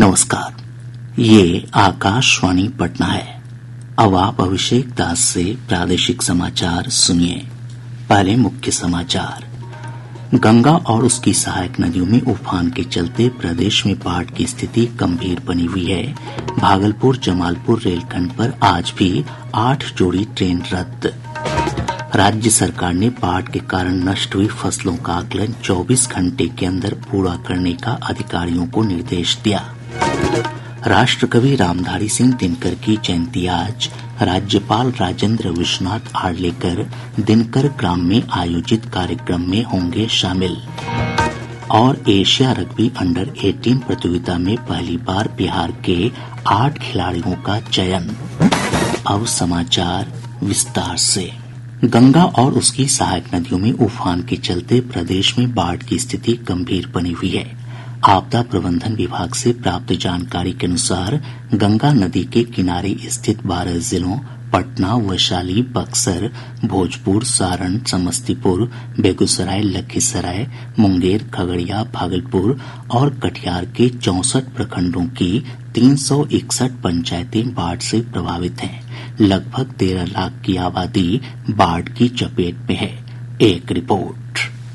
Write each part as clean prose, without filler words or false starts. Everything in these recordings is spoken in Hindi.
नमस्कार, ये आकाशवाणी पटना है। अब आप अभिषेक दास से प्रादेशिक समाचार सुनिए। पहले मुख्य समाचार। गंगा और उसकी सहायक नदियों में उफान के चलते प्रदेश में बाढ़ की स्थिति गंभीर बनी हुई है। भागलपुर जमालपुर रेलखंड पर आज भी 8 जोड़ी ट्रेन रद्द। राज्य सरकार ने बाढ़ के कारण नष्ट हुई फसलों का आकलन 24 घंटे के अंदर पूरा करने का अधिकारियों को निर्देश दिया। राष्ट्रकवि रामधारी सिंह दिनकर की जयंती आज। राज्यपाल राजेंद्र विश्वनाथ आर्लेकर दिनकर ग्राम में आयोजित कार्यक्रम में होंगे शामिल। और एशिया रग्बी अंडर 18 प्रतियोगिता में पहली बार बिहार के 8 खिलाड़ियों का चयन। अब समाचार विस्तार से। गंगा और उसकी सहायक नदियों में उफान के चलते प्रदेश में बाढ़ की स्थिति गंभीर बनी हुई है। आपदा प्रबंधन विभाग से प्राप्त जानकारी के अनुसार गंगा नदी के किनारे स्थित 12 जिलों पटना, वैशाली, बक्सर, भोजपुर, सारण, समस्तीपुर, बेगूसराय, लखीसराय, मुंगेर, खगड़िया, भागलपुर और कटिहार के 64 प्रखंडों की 361 पंचायतें बाढ़ से प्रभावित हैं। लगभग 13 लाख की आबादी बाढ़ की चपेट में है। एक रिपोर्ट।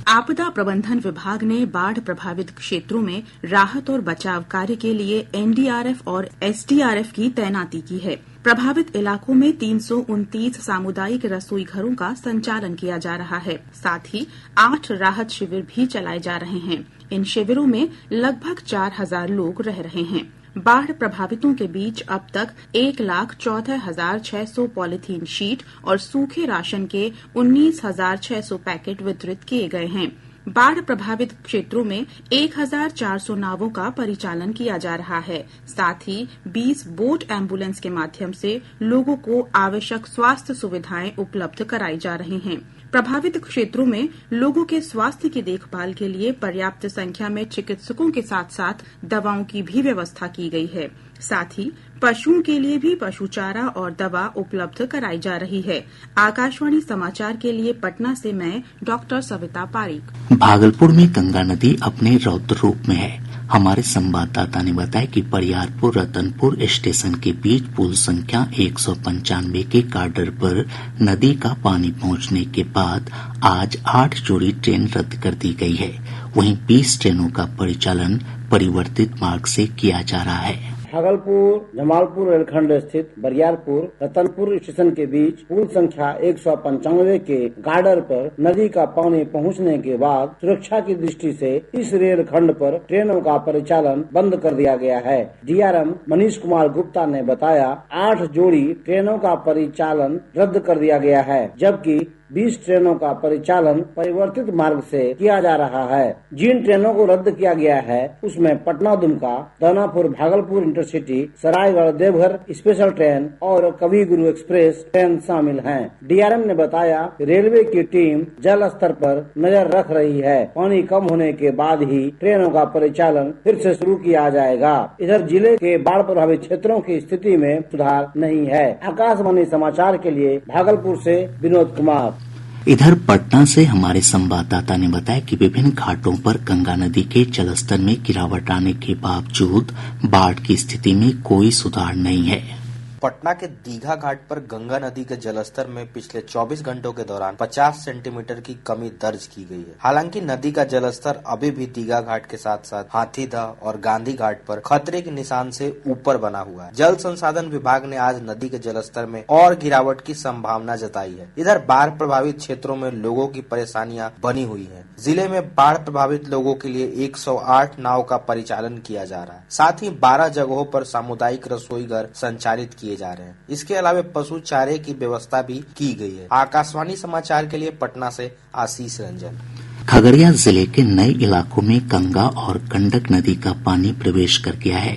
आपदा प्रबंधन विभाग ने बाढ़ प्रभावित क्षेत्रों में राहत और बचाव कार्य के लिए एनडीआरएफ और एसडीआरएफ की तैनाती की है। प्रभावित इलाकों में 329 सामुदायिक रसोई घरों का संचालन किया जा रहा है। साथ ही 8 राहत शिविर भी चलाए जा रहे हैं। इन शिविरों में लगभग 4000 लोग रह रहे हैं। बाढ़ प्रभावितों के बीच अब तक 1,14,600 पॉलीथीन शीट और सूखे राशन के 19,600 पैकेट वितरित किए गए हैं। बाढ़ प्रभावित क्षेत्रों में 1,400 नावों का परिचालन किया जा रहा है। साथ ही 20 बोट एम्बुलेंस के माध्यम से लोगों को आवश्यक स्वास्थ्य सुविधाएं उपलब्ध कराई जा रही हैं। प्रभावित क्षेत्रों में लोगों के स्वास्थ्य की देखभाल के लिए पर्याप्त संख्या में चिकित्सकों के साथ साथ दवाओं की भी व्यवस्था की गई है। साथ ही पशुओं के लिए भी पशु चारा और दवा उपलब्ध कराई जा रही है। आकाशवाणी समाचार के लिए पटना से मैं डॉक्टर सविता पारीक। भागलपुर में गंगा नदी अपने रौद्र रूप में है। हमारे संवाददाता ने बताया कि बरियारपुर रतनपुर स्टेशन के बीच पुल संख्या 195 के गार्डर पर नदी का पानी पहुंचने के बाद आज 8 जोड़ी ट्रेन रद्द कर दी गई है। वहीं 20 ट्रेनों का परिचालन परिवर्तित मार्ग से किया जा रहा है। भागलपुर जमालपुर रेलखंड स्थित बरियारपुर रतनपुर स्टेशन के बीच पुल संख्या 195 के गार्डर पर नदी का पानी पहुंचने के बाद सुरक्षा की दृष्टि से इस रेलखंड पर ट्रेनों का परिचालन बंद कर दिया गया है। डीआरएम मनीष कुमार गुप्ता ने बताया 8 जोड़ी ट्रेनों का परिचालन रद्द कर दिया गया है, जबकि 20 ट्रेनों का परिचालन परिवर्तित मार्ग से किया जा रहा है। जिन ट्रेनों को रद्द किया गया है उसमें Patna Dumka, Danapur Bhagalpur intercity, Saraigarh Deoghar special train और कवि गुरु एक्सप्रेस ट्रेन शामिल हैं। डीआरएम ने बताया रेलवे की टीम जल स्तर पर नजर रख रही है। पानी कम होने के बाद ही ट्रेनों का परिचालन फिर से शुरू किया जाएगा। इधर जिले के बाढ़ प्रभावित क्षेत्रों की स्थिति में सुधार नहीं है। आकाशवाणी समाचार के लिए भागलपुर से विनोद कुमार। इधर पटना से हमारे संवाददाता ने बताया कि विभिन्न घाटों पर गंगा नदी के जलस्तर में गिरावट आने के बावजूद बाढ़ की स्थिति में कोई सुधार नहीं है। पटना के दीघा घाट पर गंगा नदी के जलस्तर में पिछले 24 घंटों के दौरान 50 सेंटीमीटर की कमी दर्ज की गई है। हालांकि नदी का जलस्तर अभी भी दीघा घाट के साथ साथ हाथीदह और गांधी घाट पर खतरे के निशान से ऊपर बना हुआ है। जल संसाधन विभाग ने आज नदी के जलस्तर में और गिरावट की संभावना जताई है। इधर बाढ़ प्रभावित क्षेत्रों में लोगों की परेशानियां बनी हुई है। जिले में बाढ़ प्रभावित लोगों के लिए 108 नाव का परिचालन किया जा रहा है। साथ ही 12 जगहों पर सामुदायिक रसोई घर संचालित किए जा रहे हैं। इसके अलावा पशु चारे की व्यवस्था भी की गई है। आकाशवाणी समाचार के लिए पटना से आशीष रंजन। खगड़िया जिले के नए इलाकों में गंगा और गंडक नदी का पानी प्रवेश कर गया है।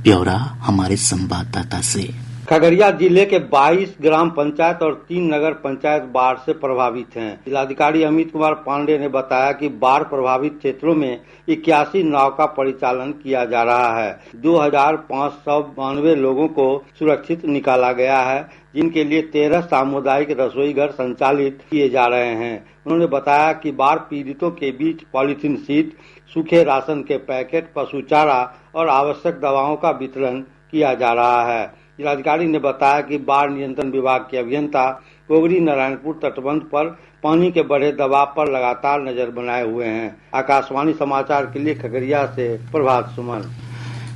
ब्यौरा हमारे संवाददाता से। खगड़िया जिले के 22 ग्राम पंचायत और 3 नगर पंचायत बाढ़ से प्रभावित हैं। जिलाधिकारी अमित कुमार पांडे ने बताया कि बाढ़ प्रभावित क्षेत्रों में 81 नाव का परिचालन किया जा रहा है। 2592 लोगों को सुरक्षित निकाला गया है, जिनके लिए 13 सामुदायिक रसोई घर संचालित किए जा रहे हैं। उन्होंने बताया कि बाढ़ पीड़ितों के बीच पॉलीथीन शीट, सूखे राशन के पैकेट, पशु चारा और आवश्यक दवाओं का वितरण किया जा रहा है। जिलाधिकारी ने बताया कि बाढ़ नियंत्रण विभाग के अभियंता पोगरी नारायणपुर तटबंध पर पानी के बढ़े दबाव पर लगातार नजर बनाए हुए हैं। आकाशवाणी समाचार के लिए खगड़िया से प्रभात सुमन।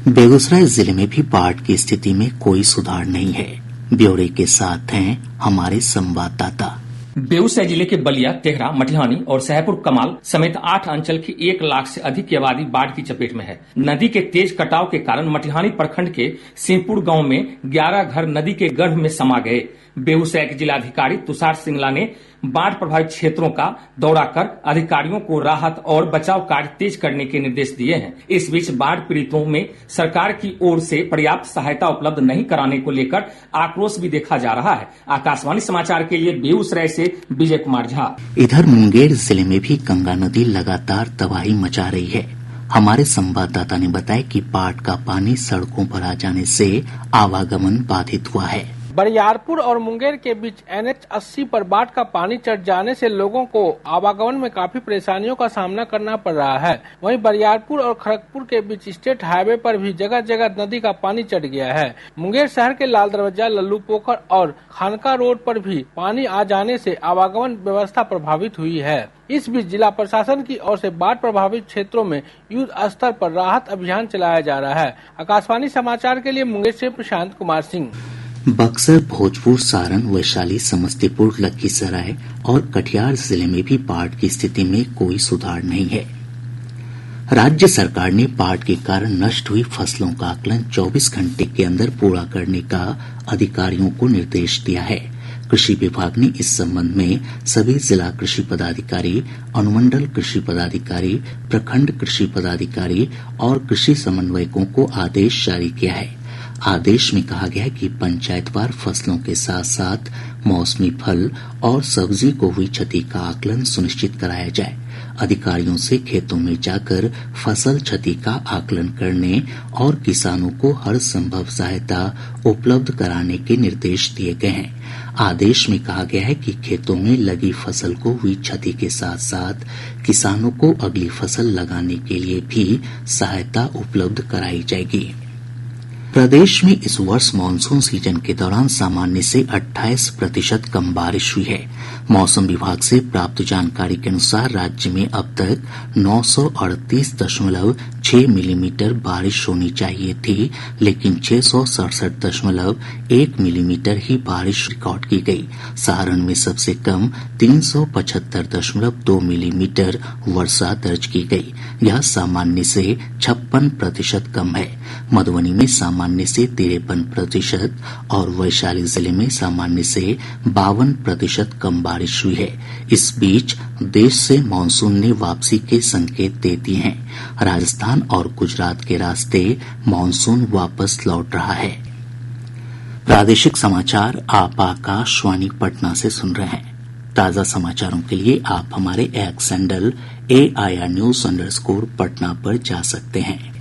बेगूसराय जिले में भी बाढ़ की स्थिति में कोई सुधार नहीं है। ब्यौरे के साथ हैं हमारे संवाददाता। बेगूसराय जिले के बलिया, तेहरा, मटिहानी और सहपुर कमाल समेत 8 अंचल की 1 लाख से अधिक की आबादी बाढ़ की चपेट में है। नदी के तेज कटाव के कारण मटिहानी प्रखंड के सिंहपुर गांव में 11 घर नदी के गर्भ में समा गए। बेगूसराय के जिलाधिकारी तुषार सिंगला ने बाढ़ प्रभावित क्षेत्रों का दौरा कर अधिकारियों को राहत और बचाव कार्य तेज करने के निर्देश दिए हैं। इस बीच बाढ़ पीड़ितों में सरकार की ओर से पर्याप्त सहायता उपलब्ध नहीं कराने को लेकर आक्रोश भी देखा जा रहा है। आकाशवाणी समाचार के लिए बेगूसराय से विजय कुमार झा। इधर मुंगेर जिले में भी गंगा नदी लगातार तबाही मचा रही है। हमारे संवाददाता ने बताया कि बाढ़ का पानी सड़कों पर आ जाने से आवागमन बाधित हुआ है। बरियारपुर और मुंगेर के बीच NH 80 पर बाढ़ का पानी चढ़ जाने से लोगों को आवागमन में काफी परेशानियों का सामना करना पड़ रहा है। वहीं बरियारपुर और खड़गपुर के बीच स्टेट हाईवे पर भी जगह जगह नदी का पानी चढ़ गया है। मुंगेर शहर के लाल दरवाजा, लल्लू पोखर और खानका रोड पर भी पानी आ जाने से आवागमन व्यवस्था प्रभावित हुई है। इस बीच जिला प्रशासन की ओर से बाढ़ प्रभावित क्षेत्रों में युद्ध स्तर पर राहत अभियान चलाया जा रहा है। आकाशवाणी समाचार के लिए मुंगेर से प्रशांत कुमार सिंह। बक्सर, भोजपुर, सारण, वैशाली, समस्तीपुर, लखीसराय और कटिहार जिले में भी बाढ़ की स्थिति में कोई सुधार नहीं है। राज्य सरकार ने बाढ़ के कारण नष्ट हुई फसलों का आकलन 24 घंटे के अंदर पूरा करने का अधिकारियों को निर्देश दिया है। कृषि विभाग ने इस संबंध में सभी जिला कृषि पदाधिकारी, अनुमंडल कृषि पदाधिकारी, प्रखंड कृषि पदाधिकारी और कृषि समन्वयकों को आदेश जारी किया है। आदेश में कहा गया है कि पंचायतवार फसलों के साथ साथ मौसमी फल और सब्जी को हुई क्षति का आकलन सुनिश्चित कराया जाए। अधिकारियों से खेतों में जाकर फसल क्षति का आकलन करने और किसानों को हर संभव सहायता उपलब्ध कराने के निर्देश दिए गए हैं। आदेश में कहा गया है कि खेतों में लगी फसल को हुई क्षति के साथ साथ किसानों को अगली फसल लगाने के लिए भी सहायता उपलब्ध कराई जाएगी। प्रदेश में इस वर्ष मानसून सीजन के दौरान सामान्य से 28% कम बारिश हुई है। मौसम विभाग से प्राप्त जानकारी के अनुसार राज्य में अब तक 938.6 मिलीमीटर बारिश होनी चाहिए थी, लेकिन 667.1 मिलीमीटर ही बारिश रिकॉर्ड की गई। सारण में सबसे कम 375.2 मिलीमीटर वर्षा दर्ज की गई। यह सामान्य से 56% कम है। मधुबनी में सामान्य से 53% और वैशाली जिले में सामान्य से 52% कम बारिश हुई है। इस बीच देश से मानसून ने वापसी के संकेत दे दिए हैं। राजस्थान और गुजरात के रास्ते मानसून वापस लौट रहा है। प्रादेशिक समाचार आप आकाशवाणी पटना से सुन रहे हैं। ताज़ा समाचारों के लिए आप हमारे x handle AIR News_ Patna पर जा सकते हैं।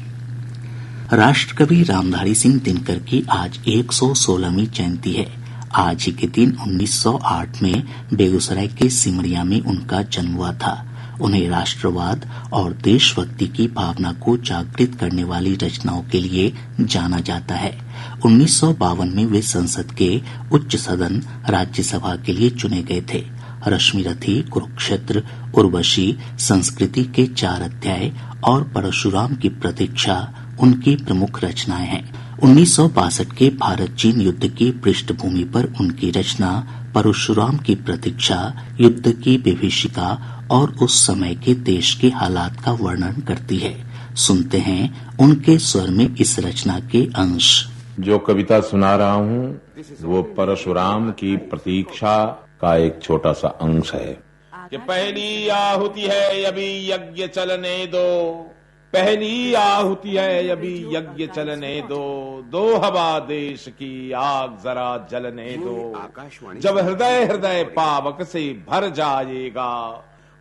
राष्ट्रकवि रामधारी सिंह दिनकर की आज 116वीं जयंती है। आज ही के दिन 1908 में बेगूसराय के सिमरिया में उनका जन्म हुआ था। उन्हें राष्ट्रवाद और देशभक्ति की भावना को जागृत करने वाली रचनाओं के लिए जाना जाता है। 1952 में वे संसद के उच्च सदन राज्यसभा के लिए चुने गए थे। रश्मिरथी, कुरुक्षेत्र, उर्वशी, संस्कृति के 4 अध्याय और परशुराम की प्रतीक्षा उनकी प्रमुख रचनाएं हैं। 1962 के भारत चीन युद्ध की पृष्ठभूमि पर उनकी रचना परशुराम की प्रतीक्षा युद्ध की विभीषिका और उस समय के देश के हालात का वर्णन करती है। सुनते हैं उनके स्वर में इस रचना के अंश। जो कविता सुना रहा हूँ वो परशुराम की प्रतीक्षा का एक छोटा सा अंश है। कि पहली आहुति है अभी यज्ञ चलने दो, पहली आहुति है अभी यज्ञ चलने दो, दो हवा देश की आग जरा जलने दो। जब हृदय हृदय पावक से भर जाएगा,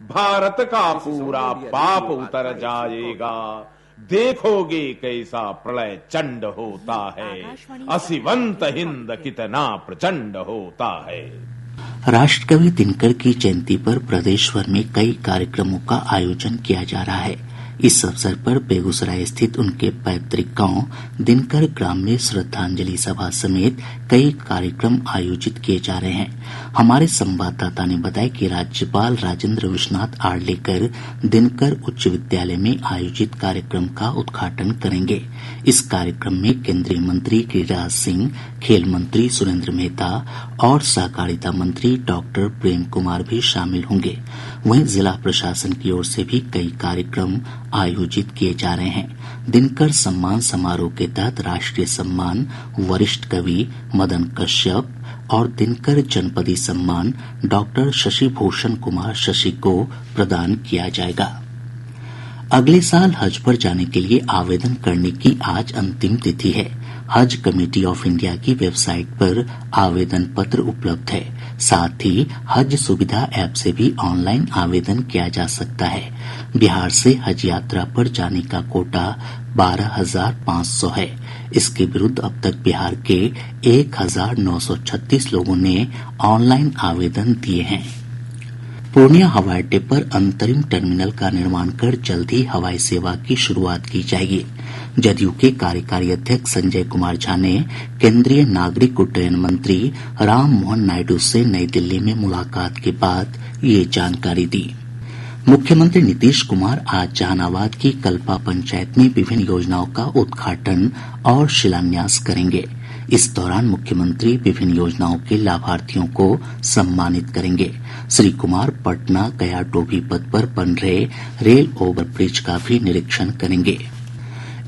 भारत का पूरा पाप उतर जाएगा। देखोगे कैसा प्रलय चंड होता है, असिवंत हिंद कितना प्रचंड होता है। राष्ट्रकवि दिनकर की जयंती पर प्रदेश भर में कई कार्यक्रमों का आयोजन किया जा रहा है। इस अवसर पर बेगूसराय स्थित उनके पैतृक गांव दिनकर ग्राम में श्रद्धांजलि सभा समेत कई कार्यक्रम आयोजित किए जा रहे हैं। हमारे संवाददाता ने बताया कि राज्यपाल राजेंद्र विश्वनाथ आर्लेकर दिनकर उच्च विद्यालय में आयोजित कार्यक्रम का उद्घाटन करेंगे। इस कार्यक्रम में केंद्रीय मंत्री गिरिराज सिंह, खेल मंत्री सुरेंद्र मेहता और सहकारिता मंत्री डॉक्टर प्रेम कुमार भी शामिल होंगे। वहीं जिला प्रशासन की ओर से भी कई कार्यक्रम आयोजित किए जा रहे हैं। दिनकर सम्मान समारोह के तहत राष्ट्रीय सम्मान वरिष्ठ कवि मदन कश्यप और दिनकर जनपदी सम्मान डॉक्टर शशि भूषण कुमार शशि को प्रदान किया जाएगा। अगले साल हज पर जाने के लिए आवेदन करने की आज अंतिम तिथि है। हज कमेटी ऑफ इंडिया की वेबसाइट पर आवेदन पत्र उपलब्ध है। साथ ही हज सुविधा ऐप से भी ऑनलाइन आवेदन किया जा सकता है। बिहार से हज यात्रा पर जाने का कोटा 12,500 है। इसके विरुद्ध अब तक बिहार के 1,936 लोगों ने ऑनलाइन आवेदन दिए हैं। पूर्णिया हवाई अड्डे पर अंतरिम टर्मिनल का निर्माण कर जल्द ही हवाई सेवा की शुरुआत की जाएगी। जदयू के कार्यकारी अध्यक्ष संजय कुमार झा ने केंद्रीय नागरिक उड्डयन मंत्री राम मोहन नायडू से नई दिल्ली में मुलाकात के बाद ये जानकारी दी। मुख्यमंत्री नीतीश कुमार आज जहानाबाद की कल्पा पंचायत में विभिन्न योजनाओं का उद्घाटन और शिलान्यास करेंगे। इस दौरान मुख्यमंत्री विभिन्न योजनाओं के लाभार्थियों को सम्मानित करेंगे। श्री कुमार पटना गया डोभी पथ पर बन रहे रेल ओवरब्रिज का भी निरीक्षण करेंगे।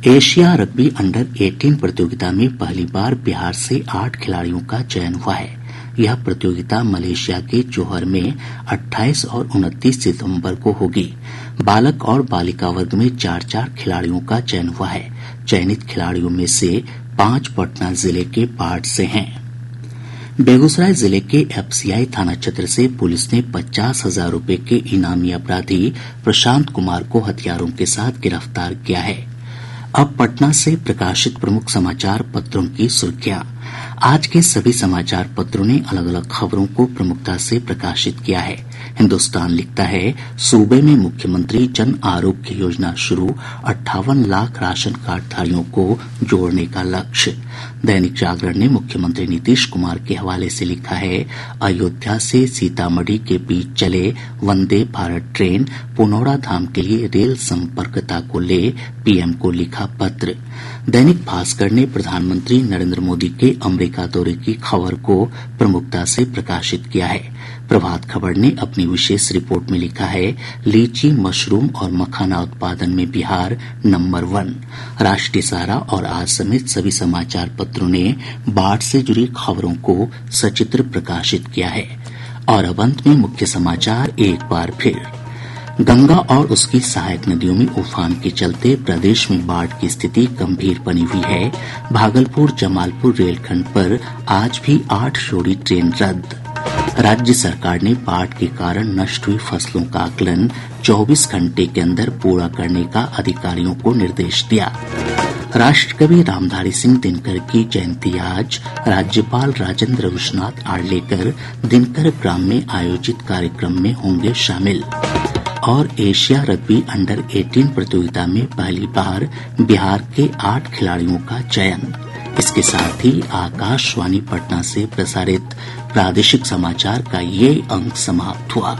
एशिया रग्बी अंडर 18 प्रतियोगिता में पहली बार बिहार से 8 खिलाड़ियों का चयन हुआ है। यह प्रतियोगिता मलेशिया के जोहर में 28 और 29 सितंबर को होगी। बालक और बालिका वर्ग में 4-4 खिलाड़ियों का चयन हुआ है। चयनित खिलाड़ियों में से 5 पटना जिले के पार्ट से हैं। बेगूसराय जिले के एफसीआई थाना क्षेत्र से पुलिस ने 50,000 रूपये के इनामी अपराधी प्रशांत कुमार को हथियारों के साथ गिरफ्तार किया है। अब पटना से प्रकाशित प्रमुख समाचार पत्रों की सुर्खियां। आज के सभी समाचार पत्रों ने अलग अलग खबरों को प्रमुखता से प्रकाशित किया है। हिन्दुस्तान लिखता है, सूबे में मुख्यमंत्री जन आरोग्य योजना शुरू, 58 लाख राशन कार्डधारियों को जोड़ने का लक्ष्य। दैनिक जागरण ने मुख्यमंत्री नीतीश कुमार के हवाले से लिखा है, अयोध्या से सीतामढ़ी के बीच चले वंदे भारत ट्रेन, पुनौरा धाम के लिए रेल संपर्कता को ले पीएम को लिखा पत्र। दैनिक भास्कर ने प्रधानमंत्री नरेंद्र मोदी के अमेरिका दौरे की खबर को प्रमुखता से प्रकाशित किया है। प्रभात खबर ने अपनी विशेष रिपोर्ट में लिखा है, लीची, मशरूम और मखाना उत्पादन में बिहार नंबर 1। राष्ट्रीय सहारा और आज समेत सभी समाचार पत्रों ने बाढ़ से जुड़ी खबरों को सचित्र प्रकाशित किया है। और अब अंत में मुख्य समाचार एक बार फिर। गंगा और उसकी सहायक नदियों में उफान के चलते प्रदेश में बाढ़ की स्थिति गंभीर बनी हुई है। भागलपुर जमालपुर रेलखंड पर आज भी 8 जोड़ी ट्रेन रद्द। राज्य सरकार ने बाढ़ के कारण नष्ट हुई फसलों का आकलन 24 घंटे के अंदर पूरा करने का अधिकारियों को निर्देश दिया। राष्ट्रकवि रामधारी सिंह दिनकर की जयंती आज। राज्यपाल राजेंद्र विश्वनाथ आर्लेकर दिनकर ग्राम में आयोजित कार्यक्रम में होंगे शामिल। और एशिया रग्बी अंडर 18 प्रतियोगिता में पहली बार बिहार के 8 खिलाड़ियों का चयन। इसके साथ ही आकाशवाणी पटना से प्रसारित प्रादेशिक समाचार का ये अंक समाप्त हुआ।